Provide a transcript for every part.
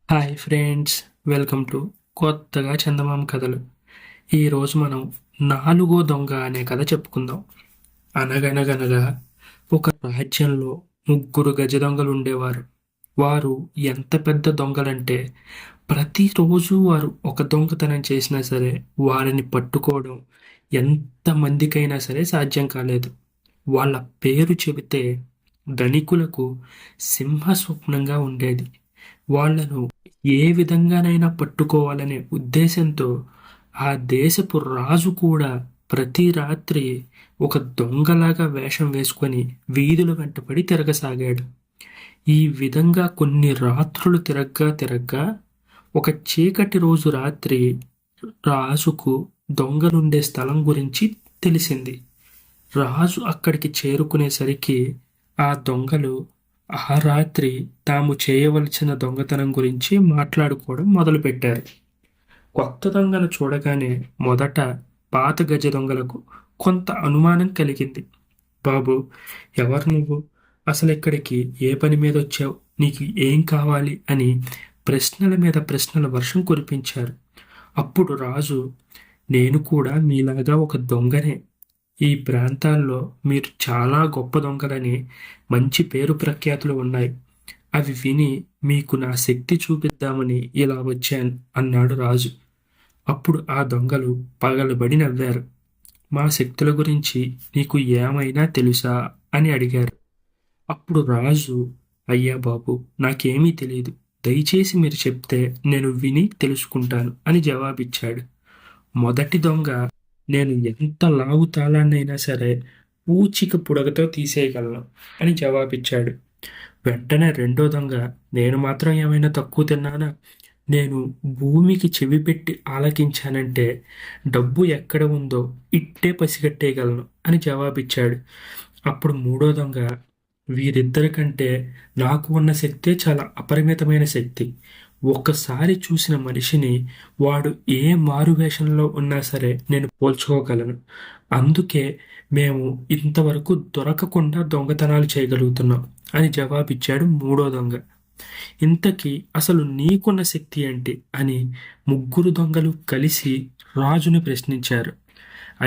Hi friends, welcome to కొత్తగా చందమామ కథలు. ఈరోజు మనం నాలుగో దొంగ అనే కథ చెప్పుకుందాం. అనగనగనగా ఒక రాజ్యంలో ముగ్గురు గజ దొంగలు ఉండేవారు. వారు ఎంత పెద్ద దొంగలంటే ప్రతిరోజు వారు ఒక దొంగతనం చేసినా సరే వారిని పట్టుకోవడం ఎంత మందికైనా సరే సాధ్యం కాలేదు. వాళ్ళ పేరు చెబితే ధనికులకు సింహ స్వప్నంగా ఉండేది. వాళ్లను ఏ విధంగానైనా పట్టుకోవాలనే ఉద్దేశంతో ఆ దేశపు రాజు కూడా ప్రతి రాత్రి ఒక దొంగలాగా వేషం వేసుకొని వీధుల వెంటపడి తిరగసాగాడు. ఈ విధంగా కొన్ని రాత్రులు తిరగ్గా ఒక చీకటి రోజు రాత్రి రాజుకు దొంగలుండే స్థలం గురించి తెలిసింది. రాజు అక్కడికి చేరుకునేసరికి ఆ దొంగలు ఆ రాత్రి తాము చేయవలసిన దొంగతనం గురించి మాట్లాడుకోవడం మొదలుపెట్టారు. కొత్త దొంగను చూడగానే మొదట పాత గజ దొంగలకు కొంత అనుమానం కలిగింది. బాబు, ఎవరు నువ్వు? అసలు ఇక్కడికి ఏ పని మీద వచ్చావు? నీకు ఏం కావాలి అని ప్రశ్నల మీద ప్రశ్నల వర్షం కురిపించారు. అప్పుడు రాజు, నేను కూడా మీలాగా ఒక దొంగనే. ఈ ప్రాంతాల్లో మీరు చాలా గొప్ప దొంగలని మంచి పేరు ప్రఖ్యాతులు ఉన్నాయి. అవి విని మీకు నా శక్తి చూపిద్దామని ఇలా వచ్చాను అన్నాడు రాజు. అప్పుడు ఆ దొంగలు పగలబడి నవ్వారు. మా శక్తుల గురించి నీకు ఏమైనా తెలుసా అని అడిగారు. అప్పుడు రాజు, అయ్యా బాబు, నాకేమీ తెలియదు. దయచేసి మీరు చెప్తే నేను విని తెలుసుకుంటాను అని జవాబిచ్చాడు. మొదటి దొంగ, నేను ఎంత లావు తాళాన్నైనా సరే పూచిక పుడకతో తీసేయగలను అని జవాబిచ్చాడు. వెంటనే రెండో దొంగ, నేను మాత్రం ఏమైనా తక్కువ తిన్నానా? నేను భూమికి చెవి పెట్టి ఆలకించానంటే డబ్బు ఎక్కడ ఉందో ఇట్టే పసిగట్టేయగలను అని జవాబిచ్చాడు. అప్పుడు మూడో దొంగ, వీరిద్దరికంటే నాకు ఉన్న శక్తే చాలా అపరిమితమైన శక్తి. ఒక్కసారి చూసిన మనిషిని వాడు ఏ మారువేషంలో ఉన్నా సరే నేను పోల్చుకోగలను. అందుకే మేము ఇంతవరకు దొరకకుండా దొంగతనాలు చేయగలుగుతున్నాం అని జవాబిచ్చాడు మూడో దొంగ. ఇంతకీ అసలు నీకున్న శక్తి ఏంటి అని ముగ్గురు దొంగలు కలిసి రాజుని ప్రశ్నించారు.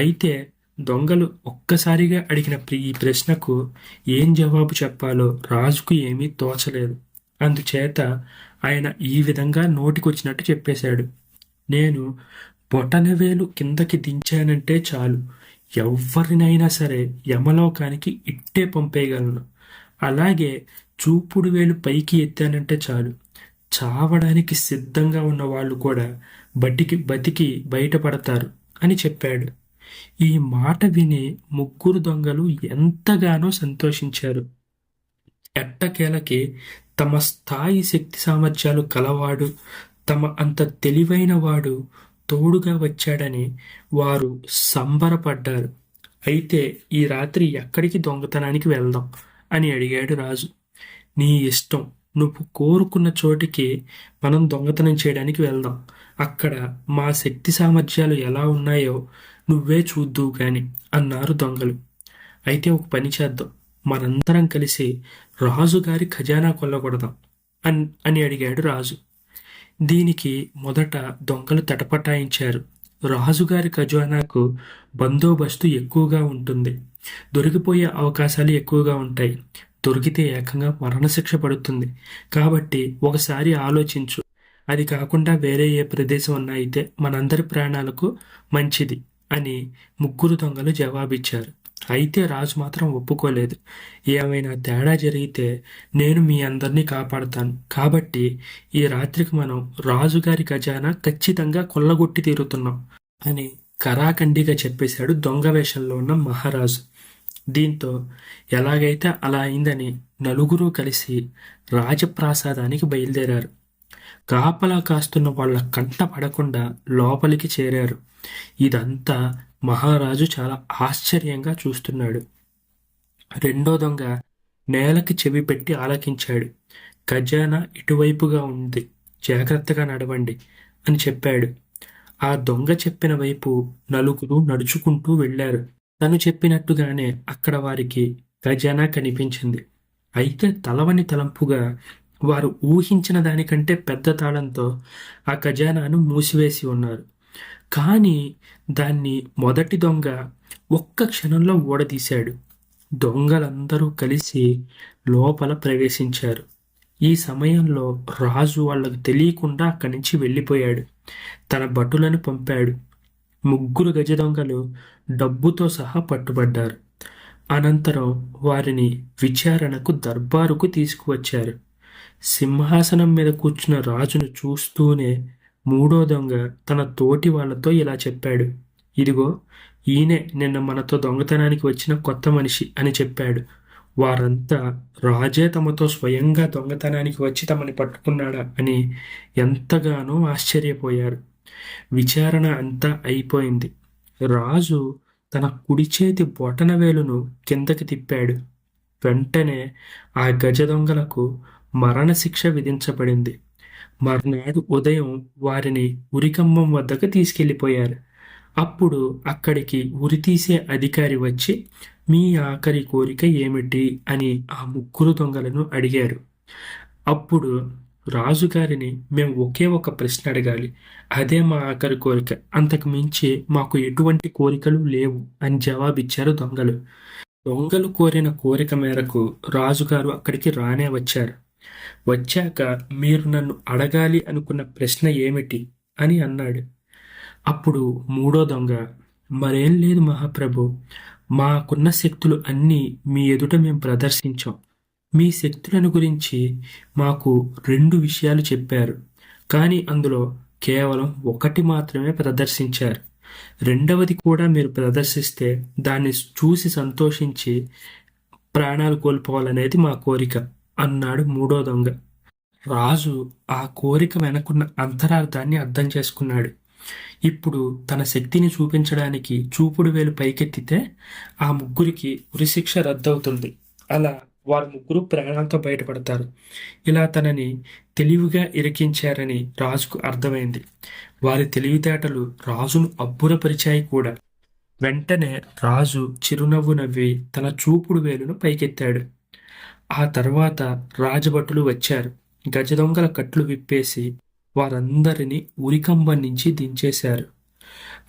అయితే దొంగలు ఒక్కసారిగా అడిగిన ఈ ప్రశ్నకు ఏం జవాబు చెప్పాలో రాజుకు ఏమీ తోచలేదు. అందుచేత ఆయన ఈ విధంగా నోటికొచ్చినట్టు చెప్పేశాడు. నేను బొటనవేలు కిందకి దించానంటే చాలు, ఎవ్వరినైనా సరే యమలోకానికి ఇట్టే పంపేయగలను. అలాగే చూపుడు వేలు పైకి ఎత్తానంటే చాలు, చావడానికి సిద్ధంగా ఉన్న వాళ్ళు కూడా బతికి బయటపడతారు అని చెప్పాడు. ఈ మాట విని ముగ్గురు దొంగలు ఎంతగానో సంతోషించారు. ఎట్టకేలకి తమ స్థాయి శక్తి సామర్థ్యాలు కలవాడు, తమ అంత తెలివైన వాడు తోడుగా వచ్చాడని వారు సంబరపడ్డారు. అయితే ఈ రాత్రి ఎక్కడికి దొంగతనానికి వెళ్దాం అని అడిగాడు రాజు. నీ ఇష్టం, నువ్వు కోరుకున్న చోటికి మనం దొంగతనం చేయడానికి వెళ్దాం. అక్కడ మా శక్తి సామర్థ్యాలు ఎలా ఉన్నాయో నువ్వే చూద్దువు గాని అన్నారు దొంగలు. అయితే ఒక పని చేద్దాం, మనందరం కలిసి రాజుగారి ఖజానా కొల్లగొడదాం అని అడిగాడు రాజు. దీనికి మొదట దొంగలు తటపటాయించారు. రాజుగారి ఖజానాకు బందోబస్తు ఎక్కువగా ఉంటుంది, దొరికిపోయే అవకాశాలు ఎక్కువగా ఉంటాయి, దొరికితే ఏకంగా మరణశిక్ష పడుతుంది. కాబట్టి ఒకసారి ఆలోచించు. అది కాకుండా వేరే ఏ ప్రదేశం అన్నా అయితే మనందరి ప్రాణాలకు మంచిది అని ముగ్గురు దొంగలు జవాబిచ్చారు. అయితే రాజు మాత్రం ఒప్పుకోలేదు. ఏమైనా తేడా జరిగితే నేను మీ అందరినీ కాపాడుతాను, కాబట్టి ఈ రాత్రికి మనం రాజుగారి ఖజానా ఖచ్చితంగా కొల్లగొట్టి తీరుతున్నాం అని కరాఖండిగా చెప్పేశాడు దొంగ వేషంలో ఉన్న మహారాజు. దీంతో ఎలాగైతే అలా అయిందని నలుగురు కలిసి రాజప్రాసాదానికి బయలుదేరారు. కాపలా కాస్తున్న వాళ్ళ కంట పడకుండా లోపలికి చేరారు. ఇదంతా మహారాజు చాలా ఆశ్చర్యంగా చూస్తున్నాడు. రెండో దొంగ నేలకి చెవి పెట్టి ఆలకించాడు. ఖజానా ఇటువైపుగా ఉంది, జాగ్రత్తగా నడవండి అని చెప్పాడు. ఆ దొంగ చెప్పిన వైపు నలుగురు నడుచుకుంటూ వెళ్ళారు. తను చెప్పినట్టుగానే అక్కడ వారికి ఖజానా కనిపించింది. అయితే తలవని తలంపుగా వారు ఊహించిన దానికంటే పెద్ద తాళంతో ఆ ఖజానాను మూసివేసి ఉన్నారు. కానీ దాన్ని మొదటి దొంగ ఒక్క క్షణంలో ఊడదీశాడు. దొంగలందరూ కలిసి లోపల ప్రవేశించారు. ఈ సమయంలో రాజు వాళ్ళకు తెలియకుండా అక్కడి నుంచి వెళ్ళిపోయాడు. తన భటులను పంపాడు. ముగ్గురు గజ దొంగలు డబ్బుతో సహా పట్టుబడ్డారు. అనంతరం వారిని విచారణకు దర్బారుకు తీసుకువచ్చారు. సింహాసనం మీద కూర్చున్న రాజును చూస్తూనే మూడో దొంగ తన తోటి వాళ్లతో ఇలా చెప్పాడు. ఇదిగో, ఈయనే నిన్న మనతో దొంగతనానికి వచ్చిన కొత్త మనిషి అని చెప్పాడు. వారంతా రాజే తమతో స్వయంగా దొంగతనానికి వచ్చి తమని పట్టుకున్నాడా అని ఎంతగానో ఆశ్చర్యపోయారు. విచారణ అంతా అయిపోయింది. రాజు తన కుడి చేతి బొటనవేలును కిందకి తిప్పాడు. వెంటనే ఆ గజ దొంగలకు మరణశిక్ష విధించబడింది. మర్నాడు ఉదయం వారిని ఉరికంబం వద్దకు తీసుకెళ్ళిపోయారు. అప్పుడు అక్కడికి ఉరితీసే అధికారి వచ్చి, మీ ఆఖరి కోరిక ఏమిటి అని ఆ ముగ్గురు దొంగలను అడిగారు. అప్పుడు రాజుగారిని మేము ఒకే ఒక ప్రశ్న అడగాలి, అదే మా ఆఖరి కోరిక, అంతకు మించి మాకు ఎటువంటి కోరికలు లేవు అని జవాబిచ్చారు దొంగలు. దొంగలు కోరిన కోరిక మేరకు రాజుగారు అక్కడికి రానే వచ్చారు. వచ్చాక మీరు నన్ను అడగాలి అనుకున్న ప్రశ్న ఏమిటి అని అన్నాడు. అప్పుడు మూడో దొంగ, మరేం లేదు మహాప్రభు, మాకున్న శక్తులు అన్నీ మీ ఎదుట మేము ప్రదర్శించాం. మీ శక్తులను గురించి మాకు 2 విషయాలు చెప్పారు, కానీ అందులో కేవలం ఒకటి మాత్రమే ప్రదర్శించారు. రెండవది కూడా మీరు ప్రదర్శిస్తే దాన్ని చూసి సంతోషించి ప్రాణాలు కోల్పోవాలనేది మా కోరిక అన్నాడు మూడో దొంగ. రాజు ఆ కోరిక వెనకున్న అంతరార్థాన్ని అర్థం చేసుకున్నాడు. ఇప్పుడు తన శక్తిని చూపించడానికి చూపుడు వేలు పైకెత్తితే ఆ ముగ్గురికి ఉరిశిక్ష రద్దవుతుంది. అలా వారు ముగ్గురు ప్రాణాలతో బయటపడతారు. ఇలా తనని తెలివిగా ఇరికించారని రాజుకు అర్థమైంది. వారి తెలివితేటలు రాజును అబ్బురపరిచాయి కూడా. వెంటనే రాజు చిరునవ్వు నవ్వి తన చూపుడు వేలును పైకెత్తాడు. ఆ తర్వాత రాజభటులు వచ్చారు. గజదొంగల కట్లు విప్పేసి వారందరినీ ఉరికంబం నుంచి దించేశారు.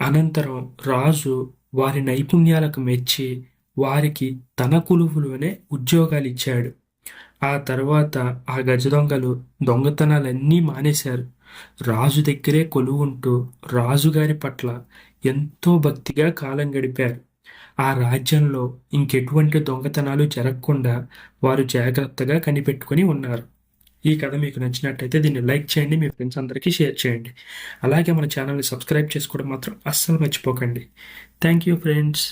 అనంతరం రాజు వారి నైపుణ్యాలకు మెచ్చి వారికి తన కొలువులోనే ఉద్యోగాలిచ్చాడు. ఆ తర్వాత ఆ గజదొంగలు దొంగతనాలన్నీ మానేశారు. రాజు దగ్గరే కొలువుంటూ రాజుగారి పట్ల ఎంతో భక్తిగా కాలం గడిపారు. ఆ రాజ్యంలో ఇంకెటువంటి దొంగతనాలు జరగకుండా వారు జాగ్రత్తగా కనిపెట్టుకుని ఉన్నారు. ఈ కథ మీకు నచ్చినట్టయితే దీన్ని లైక్ చేయండి, మీ ఫ్రెండ్స్ అందరికీ షేర్ చేయండి. అలాగే మన ఛానల్ని సబ్స్క్రైబ్ చేసుకోవడం మాత్రం అస్సలు మర్చిపోకండి. Thank you friends.